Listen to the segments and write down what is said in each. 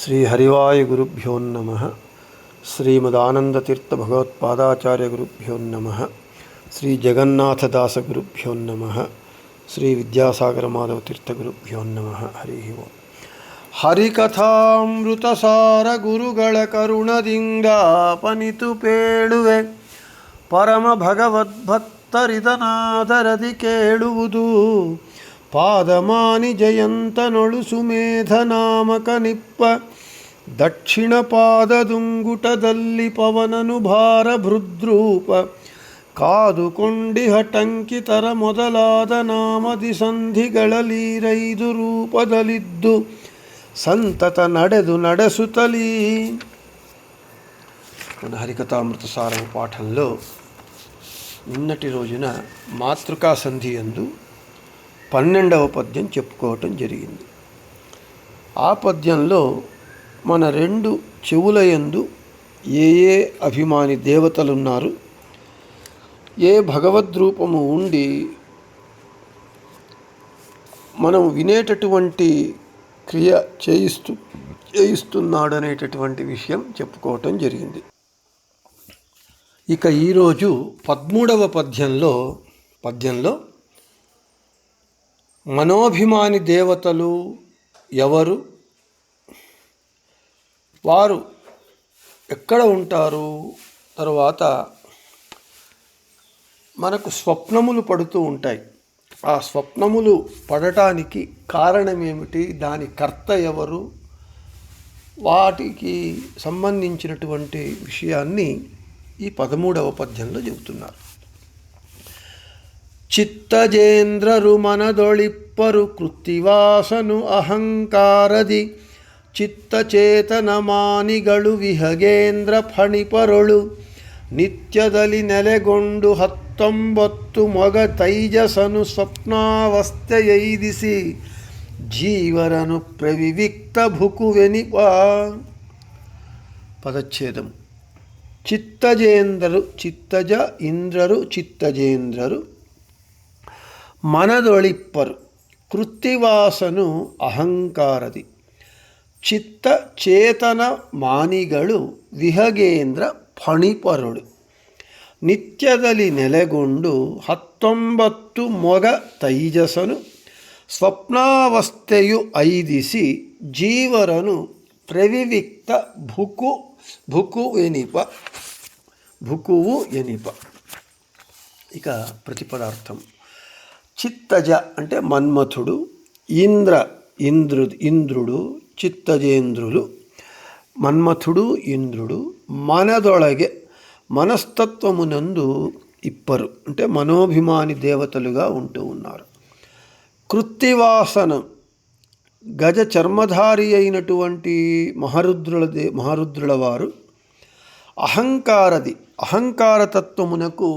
శ్రీ హరివాయ గురుభ్యో నమః. శ్రీమదానందతీర్థ భగవత్పాదాచార్య గురుభ్యో నమః. శ్రీ జగన్నాథదాస గురుభ్యో నమః. శ్రీ విద్యాసాగర మాధవ తీర్థ గురుభ్యో నమః. హరి ఓం. ಹರಿಕಥಾಮೃತಸಾರ ಗುರುಗಳ ಕರುಣದಿಂಗಾಪನಿತು ಪೇಳುವೆ ಪರಮ ಭಗವದ್ಭಕ್ತರಿದನಾದರದಿ ಕೇಳುವುದು ಪಾದಮಾನಿ ಜಯಂತನೊಳು ಸುಮೇಧ ನಾಮಕ ನಿಪ್ಪ ದಕ್ಷಿಣ ಪಾದದುಂಗುಟದಲ್ಲಿ ಪವನನು ಭಾರ ಭೃದ್ರೂಪ ಕಾದುಕೊಂಡಿಹ ಟಂಕಿತರ ಮೊದಲಾದ ನಾಮದಿ ಸಂಧಿಗಳಲೀರೈದು ರೂಪದಲ್ಲಿದ್ದು సంతత ನಡೆಸುತ್ತಲీ. మన హరికథామృత సారం పాఠంలో నిన్నటి రోజున మాతృకా సంధి యందు 12వ పద్యం చెప్పుకోవటం జరిగింది. ఆ పద్యంలో మన రెండు చెవుల యందు ఏ ఏ అభిమాని దేవతలున్నారు, ఏ భగవద్రూపము ఉండి మనం వినేటటువంటి క్రియ చేయిస్తున్నాడనేటటువంటి విషయం చెప్పుకోవటం జరిగింది. ఇక ఈరోజు 13వ పద్యంలో మనోభిమాని దేవతలు ఎవరు, వారు ఎక్కడ ఉంటారు, తర్వాత మనకు స్వప్నములు పడుతూ ఉంటాయి. ఆ స్వప్నములు పడటానికి కారణమేమిటి, దాని కర్త ఎవరు, వాటికి సంబంధించినటువంటి విషయాన్ని ఈ 13వ పద్యంలో చెబుతున్నారు. చిత్తజేంద్రరు మనదొళిప్పరు కృత్తివాసను అహంకారది ಚಿತ್ತಚೇತನಮಾನಿಗಳು ವಿಹಗೇಂದ್ರ ಫಣಿಪರೊಳು ನಿತ್ಯದಲ್ಲಿ ನೆಲೆಗೊಂಡು 19 ಮೊಗ ತೈಜಸನು ಸ್ವಪ್ನಾವಸ್ಥೆಯೈದಿಸಿ ಜೀವರನು ಪ್ರವಿವಿಕ್ತ ಭುಕುವೆನಿಪ. పదచ్ఛేదం. చిత్తజేంద్రరు, చిత్తజ ఇంద్రరు, చిత్తజేంద్రరు మనదొళిప్పరు ಕೃತ್ತಿವಾಸನು ಅಹಂಕಾರದಿ ಚಿತ್ತ ಚೇತನ ಮಾನಿಗಳು ವಿಹಗೇಂದ್ರ ಫಣಿಪರೊಳು ನಿತ್ಯದಲ್ಲಿ ನೆಲೆಗೊಂಡು 19 ಮೊಗ ತೈಜಸನು ಸ್ವಪ್ನಾವಸ್ಥೆಯು ಐದಿಸಿ ಜೀವರನು ಪ್ರವಿವಿಕ್ತ ಭುಕುವು ಎನಿಪ. ఇక ప్రతిపదార్థం. చిత్తజ అంటే మన్మథుడు, ఇంద్రుడు, చిత్తజేంద్రులు, మన్మథుడు, ఇంద్రుడు మనదొళగే మనస్తత్వమునందు ఇప్పరు అంటే మనోభిమాని దేవతలుగా ఉంటూ ఉన్నారు. కృత్తివాసనం గజ చర్మధారి అయినటువంటి మహారుద్రుల వారు అహంకారతత్వమునకు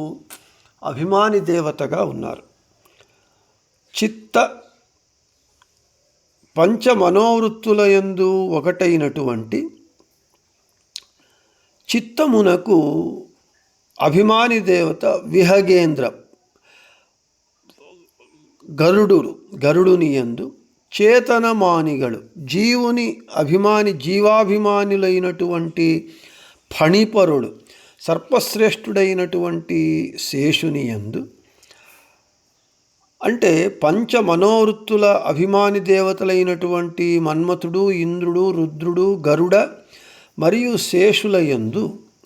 అభిమాని దేవతగా ఉన్నారు. చిత్త పంచమనోవృత్తులయందు ఒకటైనటువంటి చిత్తమునకు అభిమాని దేవత విహగేంద్ర గరుడుని యందు చేతనమానిಗಳು జీవాభిమానులైనటువంటి ఫణిపరుడు సర్పశ్రేష్ఠుడైనటువంటి శేషుని యందు, అంటే పంచమనోవృత్తుల అభిమాని దేవతలైనటువంటి మన్మథుడు, ఇంద్రుడు, రుద్రుడు, గరుడ మరియు శేషుల యందు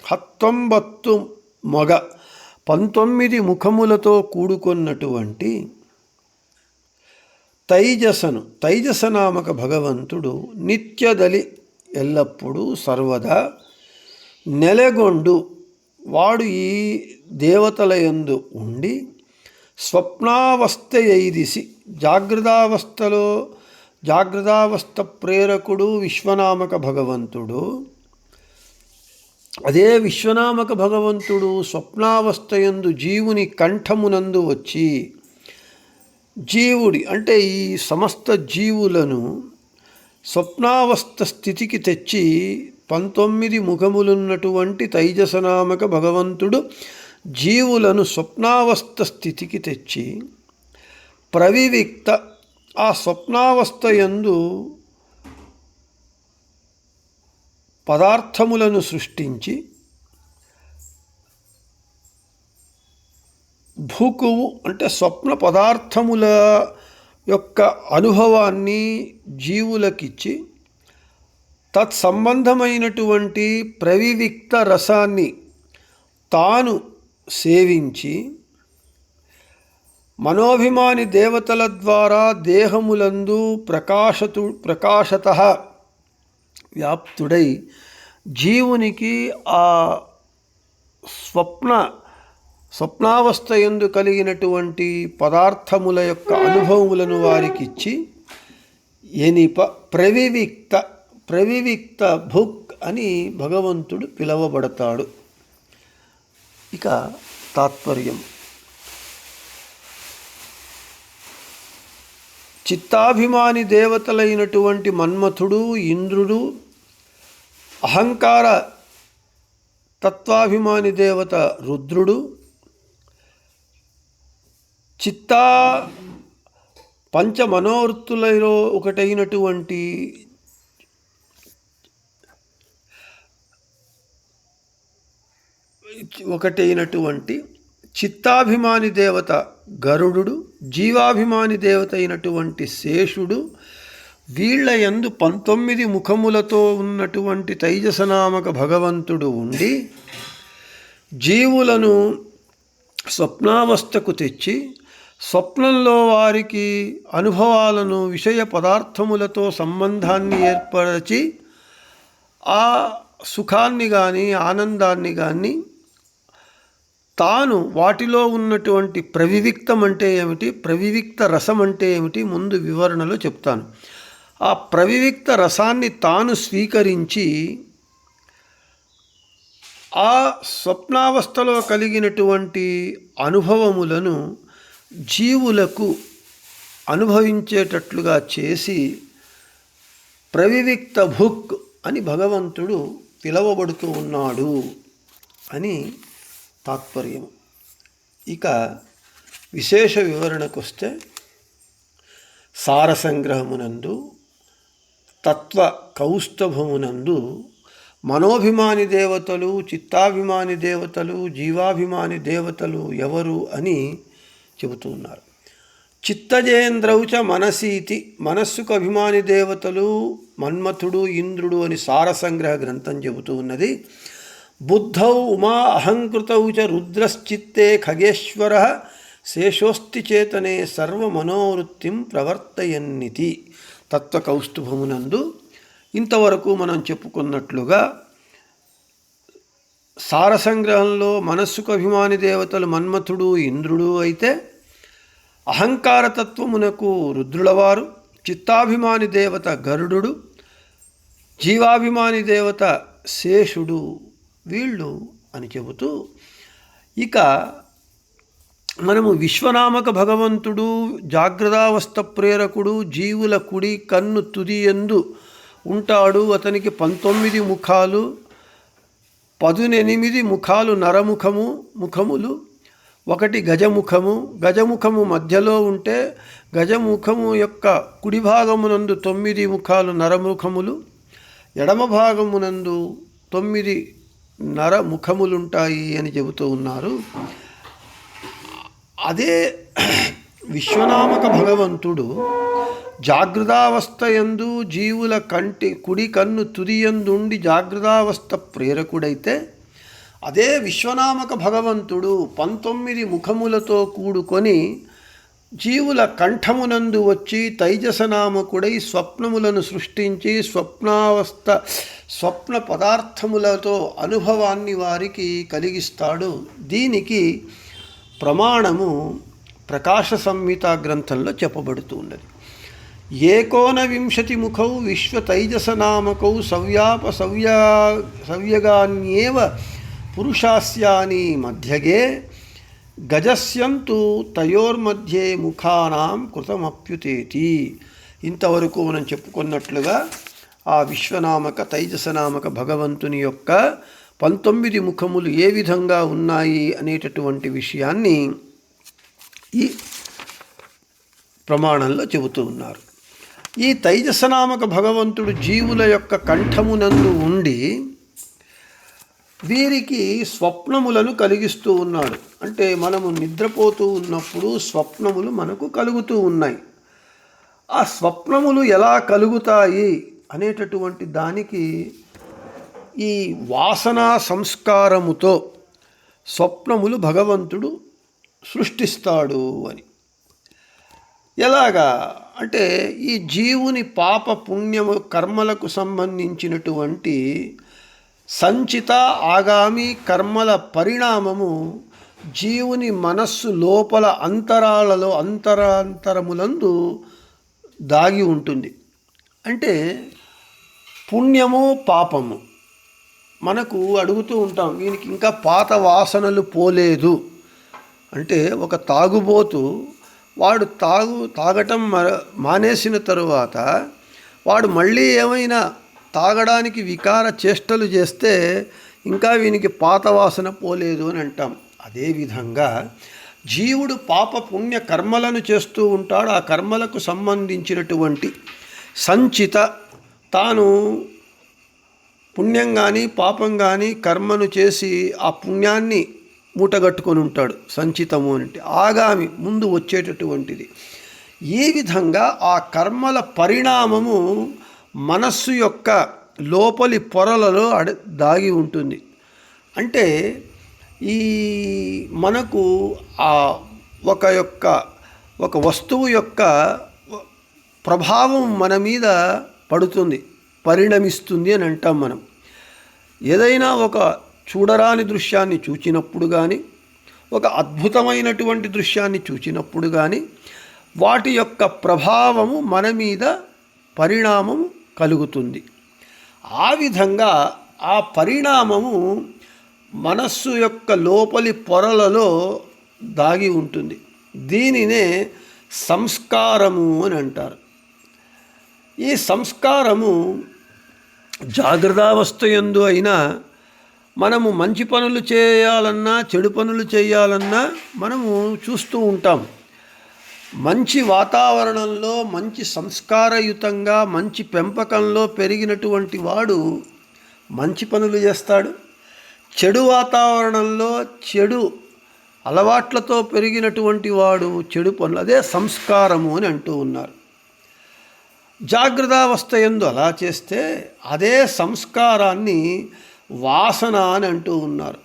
19 మొగ 19 ముఖములతో కూడుకొన్నటువంటి తైజసనామక భగవంతుడు నిత్యదలి ఎల్లప్పుడూ సర్వదా నెలగొండు వాడు ఈ దేవతల యందు ఉండి స్వప్నావస్థయైదిసి జాగ్రత్తావస్థ ప్రేరకుడు విశ్వనామక భగవంతుడు. అదే విశ్వనామక భగవంతుడు స్వప్నావస్థయందు జీవుని కంఠమునందు వచ్చి జీవుడి అంటే ఈ సమస్త జీవులను స్వప్నావస్థ స్థితికి తెచ్చి 19 ముఖములున్నటువంటి తైజసనామక భగవంతుడు జీవులను స్వప్నావస్థ స్థితికి తెచ్చి ప్రవివిక్త ఆ స్వప్నావస్థ యందు పదార్థములను సృష్టించి భూకువు అంటే స్వప్న పదార్థముల యొక్క అనుభవాన్ని జీవులకిచ్చి తత్సంబంధమైనటువంటి ప్రవివిక్త రసాన్ని తాను సేవించి మనోభిమాని దేవతల ద్వారా దేహములందు ప్రకాశతః వ్యాప్తుడై జీవునికి ఆ స్వప్నావస్థ యందు కలిగినటువంటి పదార్థముల యొక్క అనుభవములను వారికి ఇచ్చి ప్రవివిక్త భుక్ అని భగవంతుడు పిలవబడతాడు. ఇక తాత్పర్యం. చిత్తాభిమాని దేవతలైనటువంటి మన్మథుడు, ఇంద్రుడు, అహంకార తత్వాభిమాని దేవత రుద్రుడు, చిత్తా పంచమనోవృత్తులలో ఒకటైనటువంటి చిత్తాభిమాని దేవత గరుడు, జీవాభిమాని దేవత అయినటువంటి శేషుడు, వీళ్ల యందు 19 ముఖములతో ఉన్నటువంటి తైజసనామక భగవంతుడు ఉండి జీవులను స్వప్నావస్థకు తెచ్చి స్వప్నంలో వారికి అనుభవాలను విషయ పదార్థములతో సంబంధాన్ని ఏర్పరచి ఆ సుఖాన్ని కానీ ఆనందాన్ని కానీ తాను వాటిలో ఉన్నటువంటి ప్రవివిక్తం అంటే ఏమిటి, ప్రవివిక్త రసం అంటే ఏమిటి ముందు వివరణలో చెప్తాను. ఆ ప్రవివిక్త రసాన్ని తాను స్వీకరించి ఆ స్వప్నావస్థలో కలిగినటువంటి అనుభవములను జీవులకు అనుభవించేటట్లుగా చేసి ప్రవివిక్త భుక్ అని భగవంతుడు పిలవబడుతూ ఉన్నాడు అని తాత్పర్యం. ఇక విశేష వివరణకు వస్తే సారసంగ్రహమునందు తత్వ కౌస్తభమునందు మనోభిమాని దేవతలు, చిత్తాభిమాని దేవతలు, జీవాభిమాని దేవతలు ఎవరు అని చెబుతున్నారు. చిత్తజేంద్రౌచ మనసీతి, మనస్సుకు అభిమాని దేవతలు మన్మథుడు, ఇంద్రుడు అని సారసంగ్రహ గ్రంథం చెబుతూ ఉన్నది. బుద్ధౌ ఉమా అహంకృతౌ చ రుద్రశ్చిత్తే ఖగేశ్వర శేషోస్తి చేతనే సర్వమనోవృత్తిం ప్రవర్తయన్నితి. తత్వకౌస్తుభమునందు ఇంతవరకు మనం చెప్పుకున్నట్లుగా సారసంగ్రహంలో మనస్సుకు అభిమాని దేవతలు మన్మథుడు, ఇంద్రుడు అయితే అహంకారతత్వమునకు రుద్రులవారు, చిత్తాభిమాని దేవత గరుడు, జీవాభిమాని దేవత శేషుడు వీళ్ళు అని చెబుతూ ఇక మనము విశ్వనామక భగవంతుడు జాగ్రత్తావస్థ ప్రేరకుడు, జీవుల కుడి కన్ను తుదియందు ఉంటాడు. అతనికి 19 ముఖాలు, 18 ముఖాలు ముఖములు, 1 గజముఖము. గజముఖము మధ్యలో ఉంటే గజముఖము యొక్క కుడి భాగమునందు 9 ముఖాలు నరముఖములు, ఎడమ భాగమునందు 9 నరముఖములుంటాయి అని చెబుతూ ఉన్నారు. అదే విశ్వనామక భగవంతుడు జాగృతావస్థ యందు జీవుల కుడి కన్ను తుదియందుండి జాగృతావస్థ ప్రేరకుడైతే, అదే విశ్వనామక భగవంతుడు 19 ముఖములతో కూడుకొని జీవుల కంఠమునందు వచ్చి తైజసనామకుడై స్వప్నములను సృష్టించి స్వప్న పదార్థములతో అనుభవాన్ని వారికి కలిగిస్తాడు. దీనికి ప్రమాణము ప్రకాశ సంహిత గ్రంథంలో చెప్పబడుతూ ఉన్నది. 19 ముఖౌ విశ్వతైజసనామకౌ సవ్యగాన్యేవ పురుషాస్యాని మధ్యగే గజస్యంతు తయోర్మధ్యే ముఖానాం కృతమప్యుతేతి. ఇంతవరకు మనం చెప్పుకున్నట్లుగా ఆ విశ్వనామక తైజసనామక భగవంతుని యొక్క 19 ముఖములు ఏ విధంగా ఉన్నాయి అనేటటువంటి విషయాన్ని ఈ ప్రమాణంలో చెబుతూ ఉన్నారు. ఈ తైజసనామక భగవంతుడు జీవుల యొక్క కంఠమునందు ఉండి వీరికి స్వప్నములను కలిగిస్తూ ఉన్నాడు. అంటే మనము నిద్రపోతూ ఉన్నప్పుడు స్వప్నములు మనకు కలుగుతూ ఉన్నాయి. ఆ స్వప్నములు ఎలా కలుగుతాయి అనేటటువంటి దానికి ఈ వాసనా సంస్కారముతో స్వప్నములు భగవంతుడు సృష్టిస్తాడు అని. ఎలాగా అంటే ఈ జీవుని పాప పుణ్యము కర్మలకు సంబంధించినటువంటి సంచిత ఆగామి కర్మల పరిణామము జీవుని మనస్సు లోపల అంతరాంతరములందు దాగి ఉంటుంది. అంటే పుణ్యము పాపము మనకు అడుగుతూ ఉంటాం, వీనికి ఇంకా పాత వాసనలు పోలేదు అంటే ఒక తాగుబోతు వాడు తాగటం మానేసిన తరువాత వాడు మళ్ళీ ఏమైనా తాగడానికి వికార చేష్టలు చేస్తే ఇంకా వీనికి పాత వాసన పోలేదు అని అంటాం. అదేవిధంగా జీవుడు పాప పుణ్య కర్మలను చేస్తూ ఉంటాడు. ఆ కర్మలకు సంబంధించినటువంటి సంచిత తాను పుణ్యం కానీ పాపం కానీ కర్మను చేసి ఆ పుణ్యాన్ని మూటగట్టుకొని ఉంటాడు. సంచితము అంటే ఆగామి ముందు వచ్చేటటువంటిది. ఈ విధంగా ఆ కర్మల పరిణామము మనస్సు యొక్క లోపలి పొరలలో దాగి ఉంటుంది. అంటే ఈ మనకు ఆ ఒక వస్తువు యొక్క ప్రభావం మన మీద పడుతుంది, పరిణమిస్తుంది అని అంటాం మనం. ఏదైనా ఒక చూడరాని దృశ్యాన్ని చూచినప్పుడు కానీ ఒక అద్భుతమైనటువంటి దృశ్యాన్ని చూచినప్పుడు కానీ వాటి యొక్క ప్రభావము మన మీద పరిణామం కలుగుతుంది. ఆ విధంగా ఆ పరిణామము మనస్సు యొక్క లోపలి పొరలలో దాగి ఉంటుంది. దీనినే సంస్కారము అని అంటారు. ఈ సంస్కారము జాగ్రత్తావస్థయందు అయినా మనము మంచి పనులు చేయాలన్నా చెడు పనులు చేయాలన్నా మనము చూస్తూ ఉంటాం. మంచి వాతావరణంలో మంచి సంస్కారయుతంగా మంచి పెంపకంలో పెరిగినటువంటి వాడు మంచి పనులు చేస్తాడు. చెడు వాతావరణంలో చెడు అలవాట్లతో పెరిగినటువంటి వాడు చెడు పనులు, అదే సంస్కారము అని అంటూ ఉన్నారు. జాగ్రత్తావస్థ యందు అలా చేస్తే అదే సంస్కారాన్ని వాసన అని అంటూ ఉన్నారు.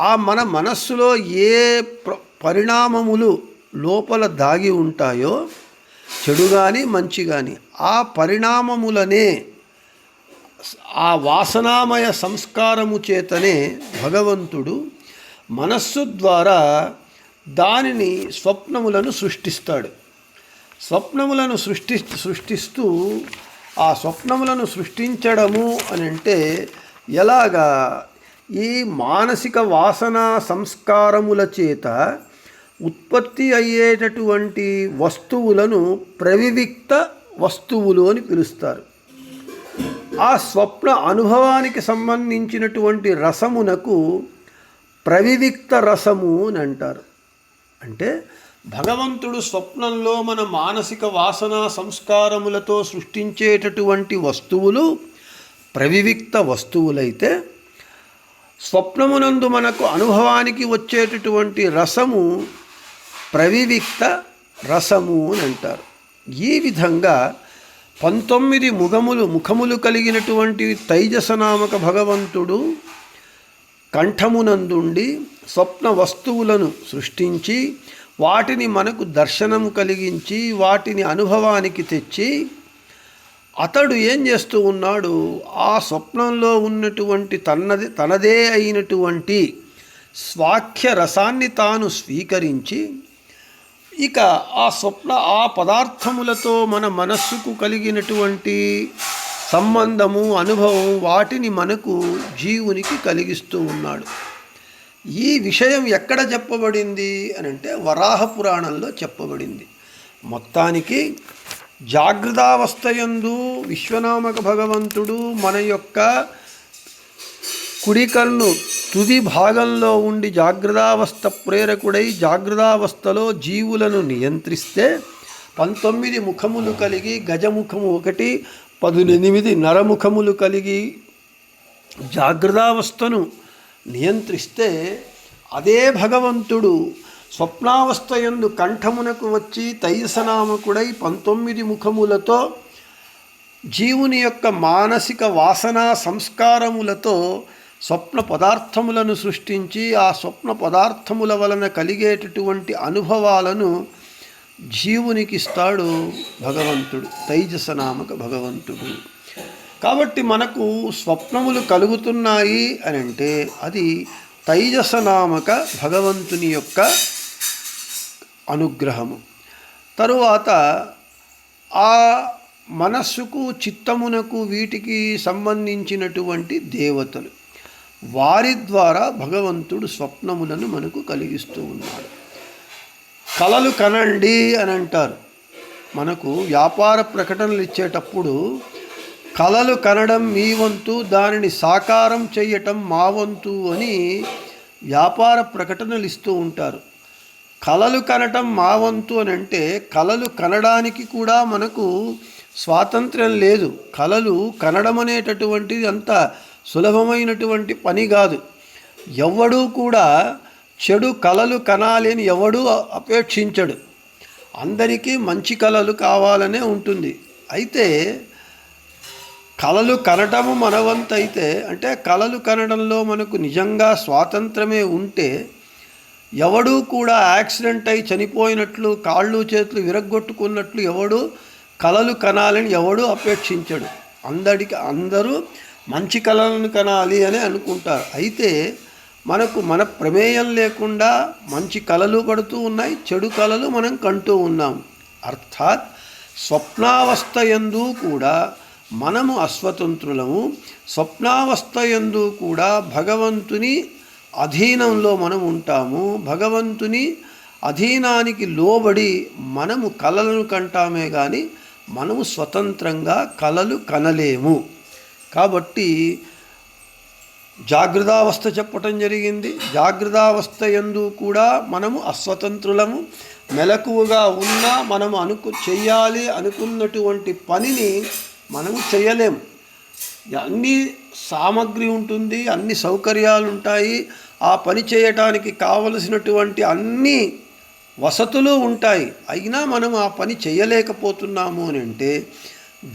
ఆ మన మనస్సులో ఏ పరిణామములు లోపల దాగి ఉంటాయో చెడు కానీ మంచి కానీ ఆ పరిణామములనే ఆ వాసనామయ సంస్కారము చేతనే భగవంతుడు మనస్సు ద్వారా దానిని స్వప్నములను సృష్టిస్తాడు. స్వప్నములను సృష్టిస్తూ ఆ స్వప్నములను సృష్టించడము అని అంటే ఎలాగా ఈ మానసిక వాసన సంస్కారముల చేత ఉత్పత్తి అయ్యేటటువంటి వస్తువులను ప్రవివిక్త వస్తువులు అని పిలుస్తారు. ఆ స్వప్న అనుభవానికి సంబంధించినటువంటి రసమునకు ప్రవివిక్త రసము అని అంటారు. అంటే భగవంతుడు స్వప్నంలో మన మానసిక వాసన సంస్కారములతో సృష్టించేటటువంటి వస్తువులు ప్రవివిక్త వస్తువులైతే స్వప్నమునందు మనకు అనుభవానికి వచ్చేటటువంటి రసము ప్రవివిక్త రసము అని అంటారు. ఈ విధంగా 19 ముఖములు కలిగినటువంటి తైజసనామక భగవంతుడు కంఠమునందుండి స్వప్న వస్తువులను సృష్టించి వాటిని మనకు దర్శనము కలిగించి వాటిని అనుభవానికి తెచ్చి అతడు ఏం చేస్తూ ఉన్నాడు, ఆ స్వప్నంలో ఉన్నటువంటి తనదే అయినటువంటి స్వాఖ్య రసాన్ని తాను స్వీకరించి ఇక ఆ పదార్థములతో మన మనస్సుకు కలిగినటువంటి సంబంధము అనుభవం వాటిని మనకు జీవునికి కలిగిస్తూ ఉన్నాడు. ఈ విషయం ఎక్కడ చెప్పబడింది అని అంటే వరాహ పురాణంలో చెప్పబడింది. మొత్తానికి జాగృతావస్థయందు విశ్వనామక భగవంతుడు మన యొక్క కుడి కన్ను తుది భాగంలో ఉండి జాగృతావస్థ ప్రేరకుడై జాగృతావస్థలో జీవులను నియంత్రిస్తే 19 ముఖములు కలిగి గజముఖము 1, 18 నరముఖములు కలిగి జాగ్రత్తావస్థను నియంత్రిస్తే అదే భగవంతుడు స్వప్నావస్థ యందు కంఠమునకు వచ్చి తైజసనామకుడై 19 ముఖములతో జీవుని యొక్క మానసిక వాసనా సంస్కారములతో స్వప్న పదార్థములను సృష్టించి ఆ స్వప్న పదార్థముల వలన కలిగేటటువంటి అనుభవాలను జీవునికి ఇస్తాడు భగవంతుడు, తైజసనామక భగవంతుడు. కాబట్టి మనకు స్వప్నములు కలుగుతున్నాయి అని అంటే అది తైజసనామక భగవంతుని యొక్క అనుగ్రహము. తరువాత ఆ మనస్సుకు చిత్తమునకు వీటికి సంబంధించినటువంటి దేవతలు, వారి ద్వారా భగవంతుడు స్వప్నములను మనకు కలిగిస్తూ ఉన్నాడు. కలలు కనండి అని అంటారు. మనకు వ్యాపార ప్రకటనలు ఇచ్చేటప్పుడు కలలు కనడం మీ వంతు, దానిని సాకారం చేయటం మా వంతు అని వ్యాపార ప్రకటనలు ఇస్తూ ఉంటారు. కలలు కనటం మా వంతు అని అంటే కలలు కనడానికి కూడా మనకు స్వాతంత్ర్యం లేదు. కలలు కనడం అనేటటువంటిది అంత సులభమైనటువంటి పని కాదు. ఎవడూ కూడా చెడు కలలు కనాలి అని ఎవడూ అపేక్షించడు. అందరికీ మంచి కలలు కావాలనే ఉంటుంది. అయితే కలలు కనటము మనవంతు అయితే, అంటే కలలు కనడంలో మనకు నిజంగా స్వాతంత్రమే ఉంటే ఎవడూ కూడా యాక్సిడెంట్ అయి చనిపోయినట్లు, కాళ్ళు చేతులు విరగ్గొట్టుకున్నట్లు ఎవడు కలలు కనాలని ఎవడూ అపేక్షించడు. అందరూ మంచి కళలను కనాలి అని అనుకుంటారు. అయితే మనకు మన ప్రమేయం లేకుండా మంచి కళలు పడుతూ ఉన్నాయి, చెడు కళలు మనం కంటూ ఉన్నాం. అర్థాత్ స్వప్నావస్థ యందు కూడా మనము అస్వతంత్రులము. స్వప్నావస్థ యందు కూడా భగవంతుని అధీనంలో మనం ఉంటాము. భగవంతుని అధీనానికి లోబడి మనము కలలను కంటామే కానీ మనము స్వతంత్రంగా కలలు కనలేము. కాబట్టి జాగ్రత్తావస్థ చెప్పటం జరిగింది. జాగ్రత్తావస్థ యందు కూడా మనము అస్వతంత్రులము. మెలకువగా ఉన్నా మనము చెయ్యాలి అనుకున్నటువంటి పనిని మనము చేయలేము. అన్ని సామగ్రి ఉంటుంది, అన్ని సౌకర్యాలు ఉంటాయి, ఆ పని చేయటానికి కావలసినటువంటి అన్ని వసతులు ఉంటాయి. అయినా మనం ఆ పని చేయలేకపోతున్నాము అని అంటే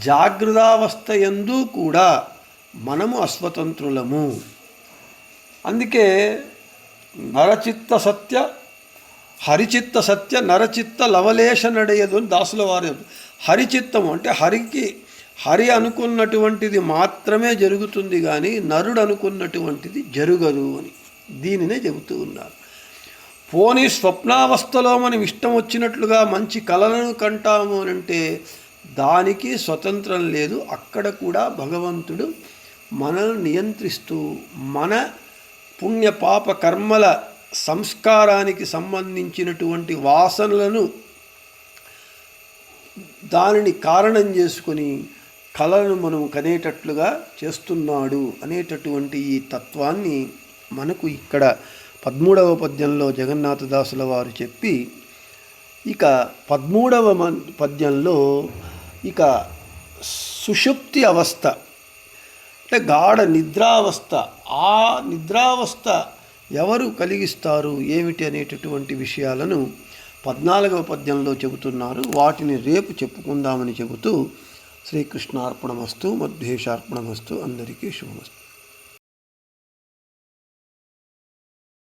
జాగ్రత్తావస్థ యందు కూడా మనము అస్వతంత్రులము. అందుకే నరచిత్త సత్య హరిచిత్త సత్య నరచిత్త లవలేశ నడయదు అని దాసుల వారు. హరిచిత్తము అంటే హరి అనుకున్నటువంటిది మాత్రమే జరుగుతుంది కానీ నరుడు అనుకున్నటువంటిది జరగదు అని దీనినే చెబుతూ ఉన్నారు. పోనీ స్వప్నావస్థలో మనం ఇష్టం వచ్చినట్లుగా మంచి కలలను కంటాము అని అంటే దానికి స్వతంత్రం లేదు. అక్కడ కూడా భగవంతుడు మనల్ని నియంత్రిస్తూ మన పుణ్య పాప కర్మల సంస్కారానికి సంబంధించినటువంటి వాసనలను దానిని కారణం చేసుకొని కళలను మనం కనేటట్లుగా చేస్తున్నాడు అనేటటువంటి ఈ తత్వాన్ని మనకు ఇక్కడ 13వ పద్యంలో జగన్నాథదాసుల వారు చెప్పి, ఇక 13వ పద్యంలో ఇక సుషుప్తి అవస్థ అంటే గాఢ నిద్రావస్థ, ఆ నిద్రావస్థ ఎవరు కలిగిస్తారు ఏమిటి అనేటటువంటి విషయాలను 14వ పద్యంలో చెబుతున్నారు. వాటిని రేపు చెప్పుకుందామని చెబుతూ శ్రీకృష్ణార్పణమస్తు, మధ్వేషార్పణమస్తు, అందరికీ శుభమస్తు.